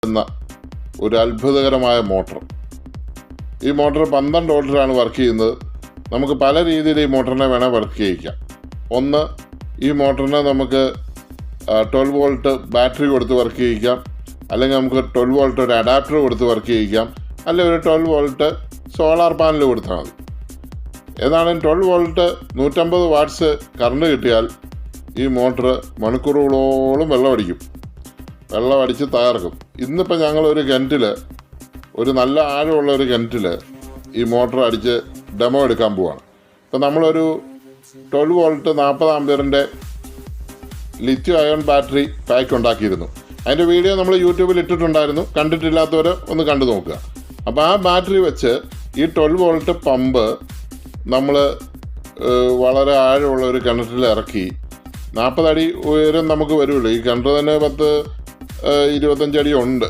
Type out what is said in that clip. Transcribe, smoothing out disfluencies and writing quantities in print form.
എന്ന ഒരു അത്ഭുതകരമായ മോട്ടർ. ഈ മോട്ടർ 12 വോൾട്ടിലാണ് വർക്ക് ചെയ്യുന്നത്. നമുക്ക് പല രീതിയിൽ ഈ മോട്ടറിനെ വേണേൽ വർക്ക് ചെയ്യിക്കാം. ഒന്ന്, ഈ മോട്ടറിനെ നമുക്ക് 12 വോൾട്ട് ബാറ്ററി കൊടുത്ത് വർക്ക് ചെയ്യിക്കാം, അല്ലെങ്കിൽ നമുക്ക് 12 വോൾട്ട് ഒരു അഡാപ്റ്റർ കൊടുത്ത് വർക്ക് ചെയ്യിക്കാം, അല്ലെങ്കിൽ ഒരു 12 വോൾട്ട് സോളാർ പാനൽ കൊടുത്താൽ മതി. ഏതാണെങ്കിലും 12 വോൾട്ട് 150 വാട്ട്സ് കറണ്ട് കിട്ടിയാൽ ഈ മോട്ടർ മണിക്കൂറുകളോളം വെള്ളം അടിച്ച് തകർക്കും. ഇന്നിപ്പോൾ ഞങ്ങളൊരു കിണറ്റിൽ, ഒരു നല്ല ആഴമുള്ള ഒരു കിണറ്റിൽ ഈ മോട്ടർ അടിച്ച് ഡെമോ എടുക്കാൻ പോവാണ്. അപ്പോൾ നമ്മളൊരു 12 വോൾട്ട് 40 ആംപിയറിൻ്റെ ലിഥിയം അയൺ ബാറ്ററി പാക്ക് ഉണ്ടാക്കിയിരുന്നു. അതിൻ്റെ വീഡിയോ നമ്മൾ യൂട്യൂബിൽ ഇട്ടിട്ടുണ്ടായിരുന്നു. കണ്ടിട്ടില്ലാത്തവർ ഒന്ന് കണ്ടു നോക്കുക. അപ്പോൾ ആ ബാറ്ററി വെച്ച് ഈ 12 വോൾട്ട് പമ്പ് നമ്മൾ വളരെ ആഴമുള്ള ഒരു കിണറ്റിൽ ഇറക്കി 40 അടി ഉയരം നമുക്ക് വരുള്ളൂ. ഈ കിണർ തന്നെ 10-25 അടി ഉണ്ട്.